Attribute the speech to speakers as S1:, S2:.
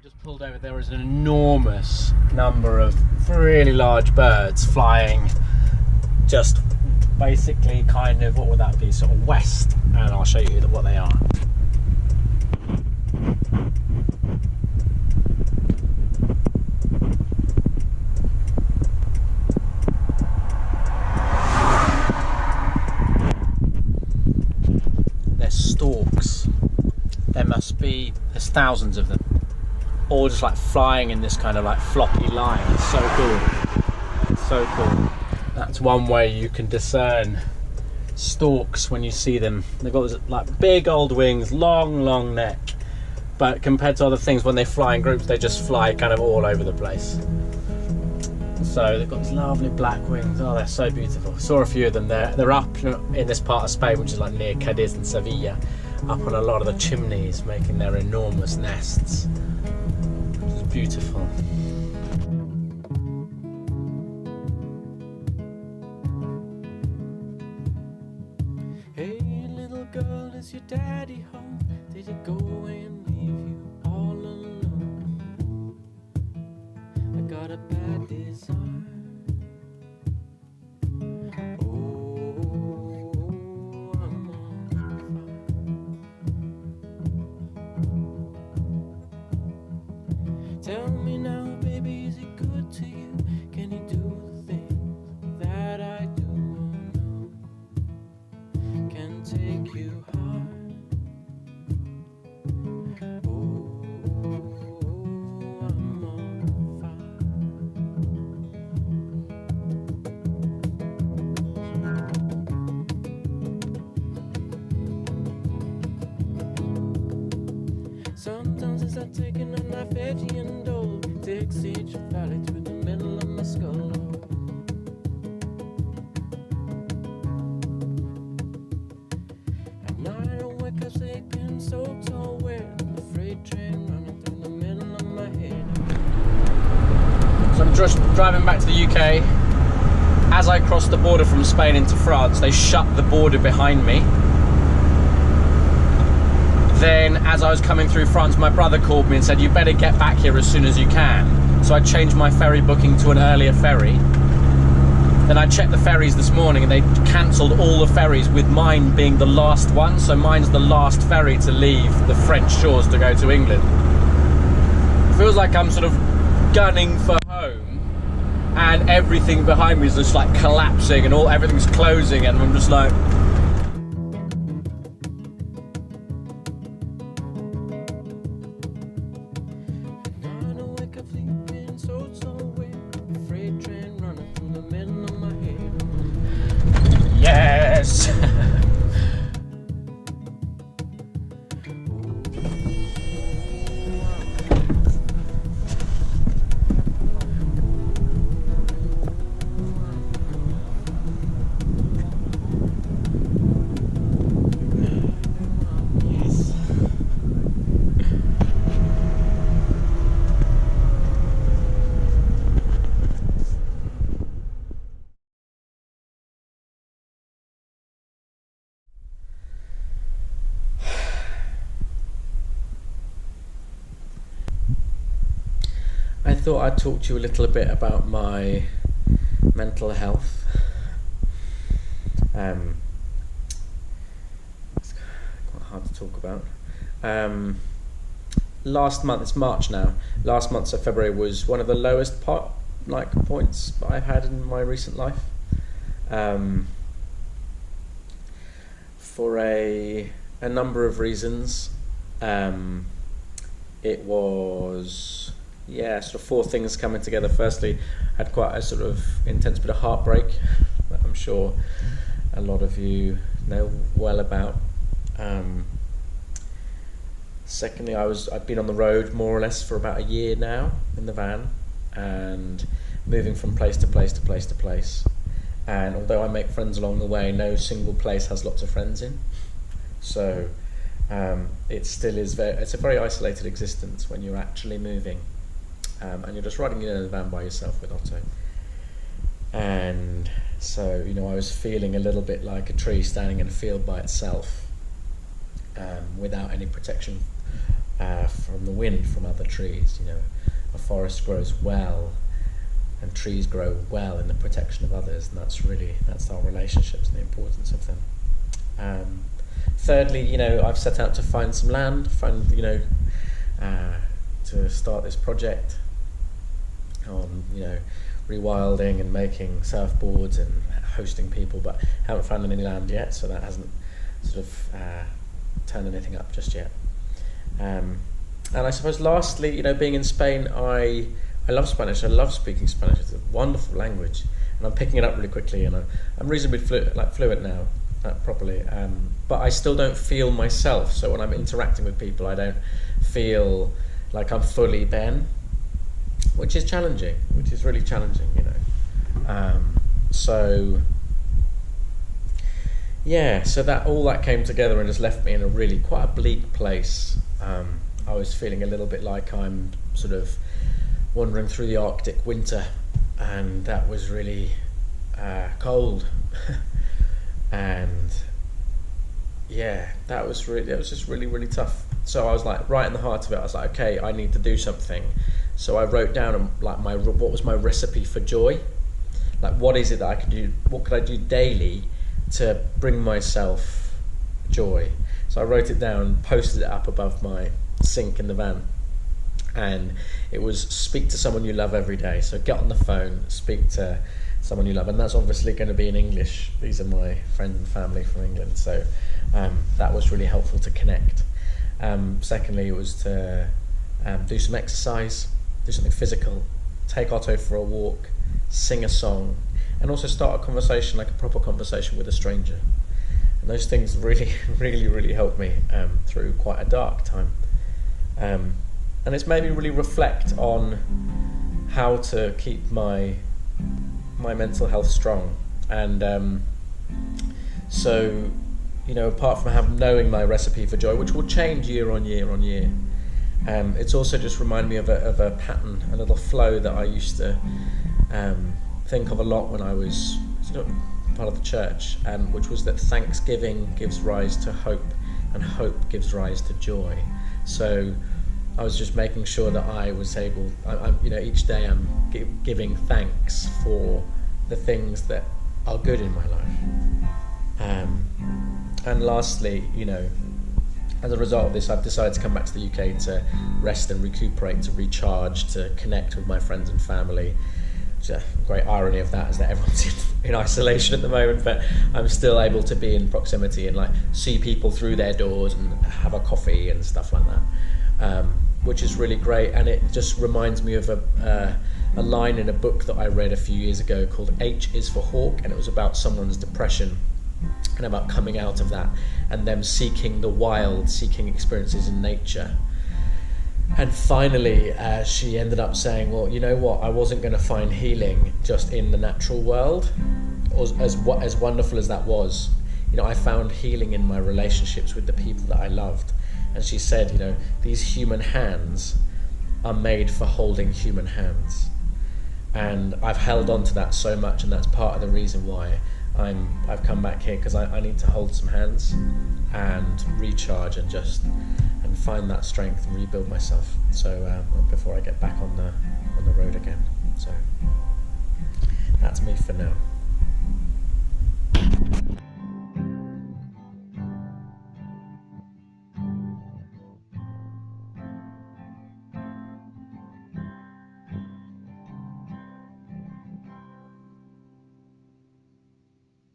S1: Just pulled over, there was an enormous number of really large birds flying just basically kind of, what would that be, sort of west, and I'll show you what they are. They're storks. There's thousands of them, all just like flying in this kind of like floppy line. It's so cool. It's so cool. That's one way you can discern storks when you see them. They've got this like big old wings, long neck, but compared to other things, when they fly in groups, they just fly kind of all over the place. So they've got these lovely black wings. Oh, they're so beautiful. Saw a few of them there. They're up in this part of Spain, which is like near Cadiz and Sevilla, up on a lot of the chimneys, making their enormous nests. It's beautiful.
S2: Hey little girl, is your daddy home? Did he go away and leave you all alone? I got a bad desire. Tell me now, baby, is he good to you? Can he do the things that I do? Oh, no. Can take you high. Oh, I'm on fire. Sometimes it's like taking a knife edgy and dull. Takes each valley through the middle of my skull. At night I wake up sleeping so tall, where the freight train running through the middle of my head.
S1: So I'm just driving back to the UK. As I crossed the border from Spain into France, they shut the border behind me. Then, as I was coming through France, my brother called me and said, you better get back here as soon as you can. So I changed my ferry booking to an earlier ferry. Then I checked the ferries this morning and they cancelled all the ferries, with mine being the last one. So mine's the last ferry to leave the French shores to go to England. It feels like I'm sort of gunning for home and everything behind me is just like collapsing and everything's closing, and I'm just like... Yes! I thought I'd talk to you a little bit about my mental health. It's quite hard to talk about. Last month, it's March now, last month, so February, was one of the lowest points I've had in my recent life. For a number of reasons. It was... sort of four things coming together. Firstly, I had quite a sort of intense bit of heartbreak that I'm sure a lot of you know well about. Secondly, I've been on the road more or less for about a year now in the van, and moving from place to place to place to place. And although I make friends along the way, no single place has lots of friends in. So it still is it's a very isolated existence when you're actually moving. And you're just riding in a van by yourself with Otto. And so, I was feeling a little bit like a tree standing in a field by itself, without any protection from the wind from other trees. You know, a forest grows well, and trees grow well in the protection of others, and that's our relationships and the importance of them. Thirdly, you know, I've set out to find some land, to start this project on, you know, rewilding and making surfboards and hosting people, but haven't found any land yet, so that hasn't sort of turned anything up just yet. And I suppose lastly, you know, being in Spain, I love Spanish. I love speaking Spanish. It's a wonderful language, and I'm picking it up really quickly, and I'm reasonably fluent now, properly. But I still don't feel myself. So when I'm interacting with people, I don't feel like I'm fully Ben, which is challenging. Which is really challenging, you know. So that all that came together and just left me in a really quite a bleak place. I was feeling a little bit like I'm sort of wandering through the Arctic winter, and that was really cold. And that was just really tough. So I was like right in the heart of it. I was like, okay, I need to do something. So I wrote down like what was my recipe for joy. Like, what is it that I could do? What could I do daily to bring myself joy? So I wrote it down, posted it up above my sink in the van, and it was speak to someone you love every day. So get on the phone, speak to someone you love, and that's obviously going to be in English. These are my friends and family from England, so that was really helpful to connect. Secondly, it was to do some exercise, do something physical, take Otto for a walk, sing a song, and also start a conversation, like a proper conversation with a stranger. And those things really helped me through quite a dark time. And it's made me really reflect on how to keep my mental health strong. And so, you know, apart from knowing my recipe for joy, which will change year on year, it's also just reminded me of a pattern, a little flow that I used to think of a lot when I was part of the church, which was that thanksgiving gives rise to hope, and hope gives rise to joy. So I was just making sure that I was able, each day I'm giving thanks for the things that are good in my life. And lastly, you know, as a result of this, I've decided to come back to the UK to rest and recuperate, to recharge, to connect with my friends and family. A great irony of that is that everyone's in isolation at the moment, but I'm still able to be in proximity and like see people through their doors and have a coffee and stuff like that, which is really great. And it just reminds me of a line in a book that I read a few years ago called H is for Hawk, and it was about someone's depression and about coming out of that and them seeking the wild, seeking experiences in nature. And finally, she ended up saying, well, you know what, I wasn't going to find healing just in the natural world, as wonderful as that was. You know, I found healing in my relationships with the people that I loved. And she said, you know, these human hands are made for holding human hands. And I've held on to that so much, and that's part of the reason why I've come back here, because I need to hold some hands and recharge and find that strength and rebuild myself. So before I get back on the road again. So that's me for now.